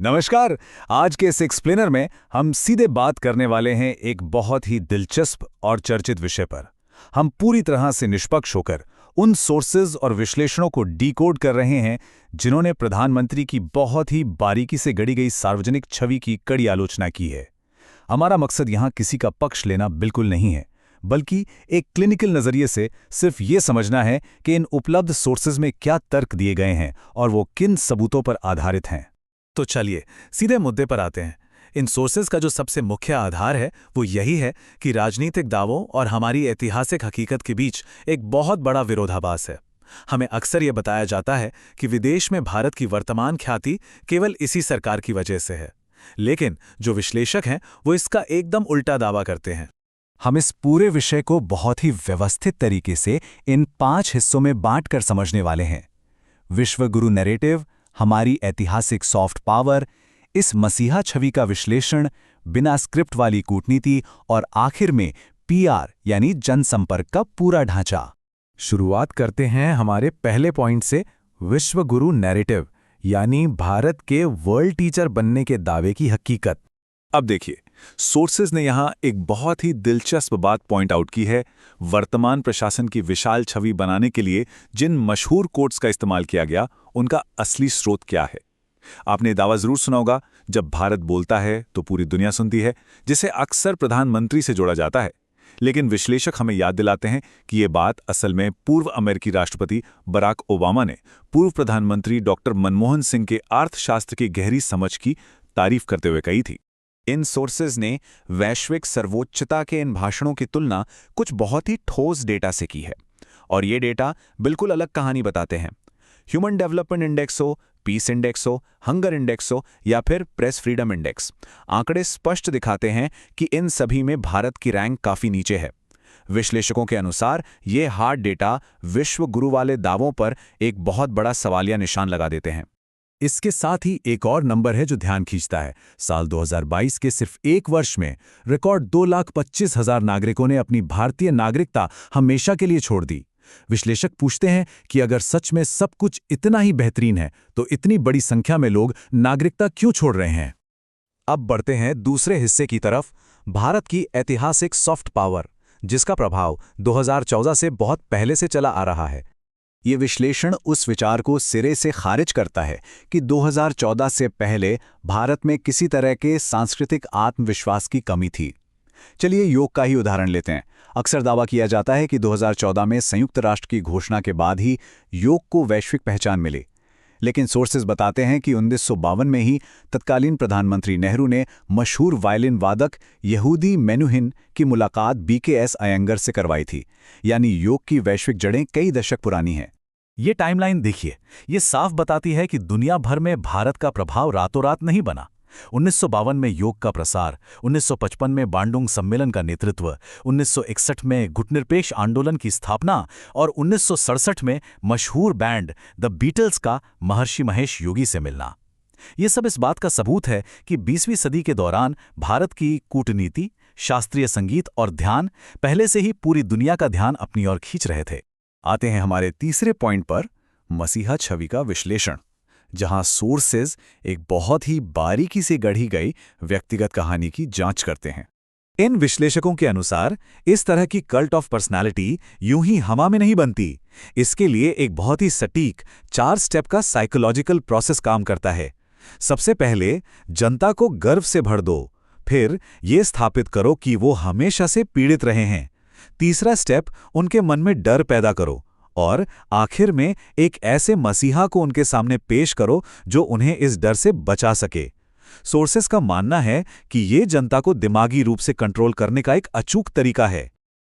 नमस्कार। आज के इस एक्सप्लेनर में हम सीधे बात करने वाले हैं एक बहुत ही दिलचस्प और चर्चित विषय पर। हम पूरी तरह से निष्पक्ष होकर उन सोर्सेज और विश्लेषणों को डिकोड कर रहे हैं जिन्होंने प्रधानमंत्री की बहुत ही बारीकी से गढ़ी गई सार्वजनिक छवि की कड़ी आलोचना की है। हमारा मकसद यहाँ किसी का पक्ष लेना बिल्कुल नहीं है, बल्कि एक क्लिनिकल नजरिए से सिर्फ ये समझना है कि इन उपलब्ध सोर्सेज में क्या तर्क दिए गए हैं और वो किन सबूतों पर आधारित हैं। तो चलिए सीधे मुद्दे पर आते हैं। इन सोर्सेज का जो सबसे मुख्य आधार है वो यही है कि राजनीतिक दावों और हमारी ऐतिहासिक हकीकत के बीच एक बहुत बड़ा विरोधाभास है। हमें अक्सर ये बताया जाता है कि विदेश में भारत की वर्तमान ख्याति केवल इसी सरकार की वजह से है, लेकिन जो विश्लेषक हैं वो इसका एकदम उल्टा दावा करते हैं। हम इस पूरे विषय को बहुत ही व्यवस्थित तरीके से इन 5 हिस्सों में बांटकर समझने वाले हैं। विश्वगुरु नैरेटिव, हमारी ऐतिहासिक सॉफ्ट पावर, इस मसीहा छवि का विश्लेषण, बिना स्क्रिप्ट वाली कूटनीति और आखिर में पीआर यानी जनसंपर्क का पूरा ढांचा। शुरुआत करते हैं हमारे पहले पॉइंट से, विश्वगुरु नैरेटिव यानी भारत के वर्ल्ड टीचर बनने के दावे की हकीकत। अब देखिए, सोर्सेज ने यहाँ एक बहुत ही दिलचस्प बात पॉइंट आउट की है। वर्तमान प्रशासन की विशाल छवि बनाने के लिए जिन मशहूर कोट्स का इस्तेमाल किया गया, उनका असली स्रोत क्या है। आपने दावा जरूर सुना होगा, जब भारत बोलता है तो पूरी दुनिया सुनती है, जिसे अक्सर प्रधानमंत्री से जोड़ा जाता है। लेकिन विश्लेषक हमें याद दिलाते हैं कि ये बात असल में पूर्व अमेरिकी राष्ट्रपति बराक ओबामा ने पूर्व प्रधानमंत्री डॉक्टर मनमोहन सिंह के अर्थशास्त्र की गहरी समझ की तारीफ करते हुए कही थी। इन सोर्सेज ने वैश्विक सर्वोच्चता के इन भाषणों की तुलना कुछ बहुत ही ठोस डेटा से की है, और ये डेटा बिल्कुल अलग कहानी बताते हैं। ह्यूमन डेवलपमेंट इंडेक्स हो, पीस इंडेक्स हो, हंगर इंडेक्स हो या फिर प्रेस फ्रीडम इंडेक्स, आंकड़े स्पष्ट दिखाते हैं कि इन सभी में भारत की रैंक काफी नीचे है। विश्लेषकों के अनुसार ये हार्ड डेटा विश्व गुरु वाले दावों पर एक बहुत बड़ा सवालिया निशान लगा देते हैं। इसके साथ ही एक और नंबर है जो ध्यान खींचता है। साल 2022 के सिर्फ एक वर्ष में रिकॉर्ड 2,25,000 नागरिकों ने अपनी भारतीय नागरिकता हमेशा के लिए छोड़ दी। विश्लेषक पूछते हैं कि अगर सच में सब कुछ इतना ही बेहतरीन है तो इतनी बड़ी संख्या में लोग नागरिकता क्यों छोड़ रहे हैं। अब बढ़ते हैं दूसरे हिस्से की तरफ, भारत की ऐतिहासिक सॉफ्ट पावर, जिसका प्रभाव 2014 से बहुत पहले से चला आ रहा है। ये विश्लेषण उस विचार को सिरे से खारिज करता है कि 2014 से पहले भारत में किसी तरह के सांस्कृतिक आत्मविश्वास की कमी थी। चलिए योग का ही उदाहरण लेते हैं। अक्सर दावा किया जाता है कि 2014 में संयुक्त राष्ट्र की घोषणा के बाद ही योग को वैश्विक पहचान मिली, लेकिन सोर्सेज बताते हैं कि 1952 में ही तत्कालीन प्रधानमंत्री नेहरू ने मशहूर वायलिन वादक यहूदी मेनुहिन की मुलाकात BKS अयंगर से करवाई थी। यानी योग की वैश्विक जड़ें कई दशक पुरानी हैं। ये टाइमलाइन देखिए, ये साफ बताती है कि दुनिया भर में भारत का प्रभाव रातों रात नहीं बना। 1952 में योग का प्रसार, 1955 में बांडुंग सम्मेलन का नेतृत्व, 1961 में गुटनिरपेक्ष आंदोलन की स्थापना और 1967 में मशहूर बैंड द बीटल्स का महर्षि महेश योगी से मिलना। ये सब इस बात का सबूत है कि 20वीं सदी के दौरान भारत की कूटनीति, शास्त्रीय संगीत और ध्यान पहले से ही पूरी दुनिया का ध्यान अपनी ओर खींच रहे थे। आते हैं हमारे तीसरे पॉइंट पर, मसीहा छवि का विश्लेषण, जहां सोर्सेज एक बहुत ही बारीकी से गढ़ी गई व्यक्तिगत कहानी की जांच करते हैं। इन विश्लेषकों के अनुसार इस तरह की कल्ट ऑफ पर्सनालिटी यूं ही हवा में नहीं बनती। इसके लिए एक बहुत ही सटीक 4 स्टेप का साइकोलॉजिकल प्रोसेस काम करता है। सबसे पहले जनता को गर्व से भर दो, फिर ये स्थापित करो कि वो हमेशा से पीड़ित रहे हैं। तीसरा स्टेप, उनके मन में डर पैदा करो, और आखिर में एक ऐसे मसीहा को उनके सामने पेश करो जो उन्हें इस डर से बचा सके। सोर्सेस का मानना है कि ये जनता को दिमागी रूप से कंट्रोल करने का एक अचूक तरीका है।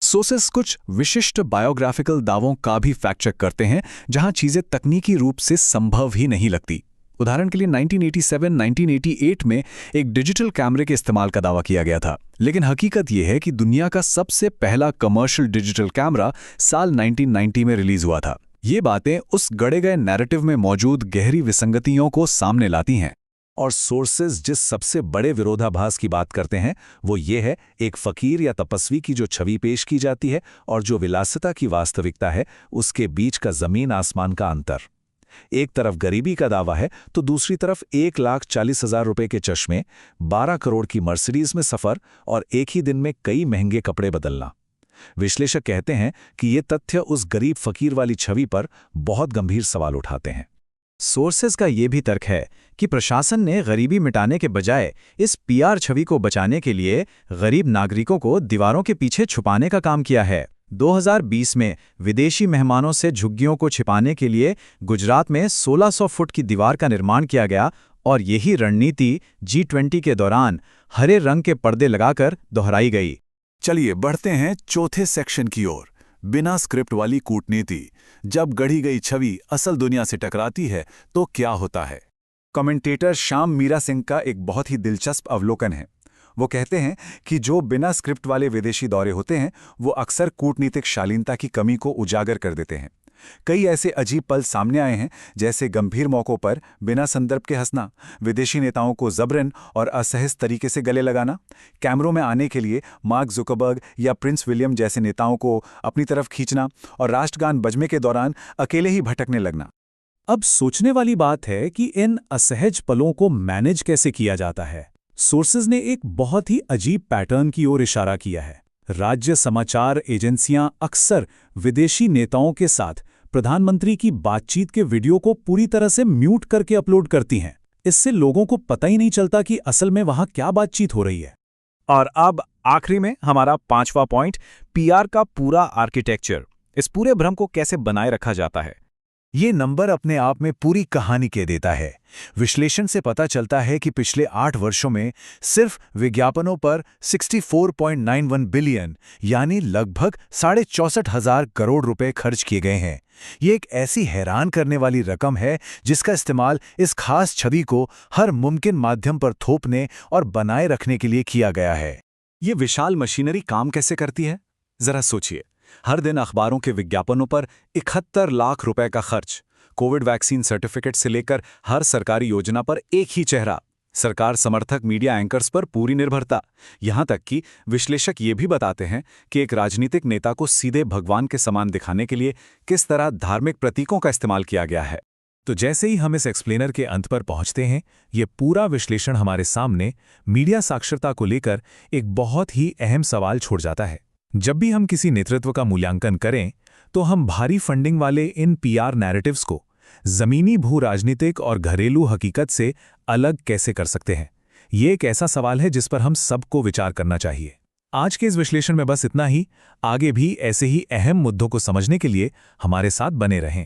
सोर्सेस कुछ विशिष्ट बायोग्राफिकल दावों का भी फैक्ट चेक करते हैं जहां चीजें तकनीकी रूप से संभव ही नहीं लगती। उदाहरण के लिए 1987-1988 में एक डिजिटल कैमरे के इस्तेमाल का दावा किया गया था, लेकिन हकीकत यह है कि दुनिया का सबसे पहला कमर्शियल डिजिटल कैमरा साल 1990 में रिलीज हुआ था। ये बातें उस गढ़े गए नैरेटिव में मौजूद गहरी विसंगतियों को सामने लाती हैं। और सोर्सेज जिस सबसे बड़े विरोधाभास की बात करते हैं वो ये है, एक फकीर या तपस्वी की जो छवि पेश की जाती है और जो विलासिता की वास्तविकता है, उसके बीच का जमीन आसमान का अंतर। एक तरफ गरीबी का दावा है तो दूसरी तरफ 1,40,000 रुपए के चश्मे, 12 करोड़ की मर्सिडीज में सफर और एक ही दिन में कई महंगे कपड़े बदलना। विश्लेषक कहते हैं कि ये तथ्य उस गरीब फकीर वाली छवि पर बहुत गंभीर सवाल उठाते हैं। सोर्सेज का ये भी तर्क है कि प्रशासन ने गरीबी मिटाने के बजाय इस पीआर छवि को बचाने के लिए गरीब नागरिकों को दीवारों के पीछे छुपाने का काम किया है। 2020 में विदेशी मेहमानों से झुग्गियों को छिपाने के लिए गुजरात में 1600 फुट की दीवार का निर्माण किया गया और यही रणनीति G20 के दौरान हरे रंग के पर्दे लगाकर दोहराई गई। चलिए बढ़ते हैं चौथे सेक्शन की ओर, बिना स्क्रिप्ट वाली कूटनीति। जब गढ़ी गई छवि असल दुनिया से टकराती है तो क्या होता है? कमेंटेटर श्याम मीरा सिंह का एक बहुत ही दिलचस्प अवलोकन है। वो कहते हैं कि जो बिना स्क्रिप्ट वाले विदेशी दौरे होते हैं वो अक्सर कूटनीतिक शालीनता की कमी को उजागर कर देते हैं। कई ऐसे अजीब पल सामने आए हैं, जैसे गंभीर मौकों पर बिना संदर्भ के हंसना, विदेशी नेताओं को जबरन और असहज तरीके से गले लगाना, कैमरों में आने के लिए मार्क जुकरबर्ग या प्रिंस विलियम जैसे नेताओं को अपनी तरफ खींचना और राष्ट्रगान बजने के दौरान अकेले ही भटकने लगना। अब सोचने वाली बात है कि इन असहज पलों को मैनेज कैसे किया जाता है। सोर्सेज ने एक बहुत ही अजीब पैटर्न की ओर इशारा किया है। राज्य समाचार एजेंसियां अक्सर विदेशी नेताओं के साथ प्रधानमंत्री की बातचीत के वीडियो को पूरी तरह से म्यूट करके अपलोड करती हैं। इससे लोगों को पता ही नहीं चलता कि असल में वहां क्या बातचीत हो रही है। और अब आखिरी में हमारा 5वां पॉइंट, पीआर का पूरा आर्किटेक्चर। इस पूरे भ्रम को कैसे बनाए रखा जाता है। ये नंबर अपने आप में पूरी कहानी कह देता है। विश्लेषण से पता चलता है कि पिछले 8 वर्षों में सिर्फ विज्ञापनों पर 64.91 बिलियन यानी लगभग 64,500 करोड़ रुपए खर्च किए गए हैं। ये एक ऐसी हैरान करने वाली रकम है जिसका इस्तेमाल इस खास छवि को हर मुमकिन माध्यम पर थोपने और बनाए रखने के लिए किया गया है। ये विशाल मशीनरी काम कैसे करती है? जरा सोचिए। हर दिन अखबारों के विज्ञापनों पर 71 लाख रुपए का खर्च, कोविड वैक्सीन सर्टिफिकेट से लेकर हर सरकारी योजना पर एक ही चेहरा, सरकार समर्थक मीडिया एंकर्स पर पूरी निर्भरता। यहां तक कि विश्लेषक ये भी बताते हैं कि एक राजनीतिक नेता को सीधे भगवान के समान दिखाने के लिए किस तरह धार्मिक प्रतीकों का इस्तेमाल किया गया है। तो जैसे ही हम इस एक्सप्लेनर के अंत पर पहुंचते हैं, ये पूरा विश्लेषण हमारे सामने मीडिया साक्षरता को लेकर एक बहुत ही अहम सवाल छोड़ जाता है। जब भी हम किसी नेतृत्व का मूल्यांकन करें तो हम भारी फंडिंग वाले इन पीआर नैरेटिव्स को जमीनी भू राजनीतिक और घरेलू हकीकत से अलग कैसे कर सकते हैं? ये एक ऐसा सवाल है जिस पर हम सबको विचार करना चाहिए। आज के इस विश्लेषण में बस इतना ही। आगे भी ऐसे ही अहम मुद्दों को समझने के लिए हमारे साथ बने रहें।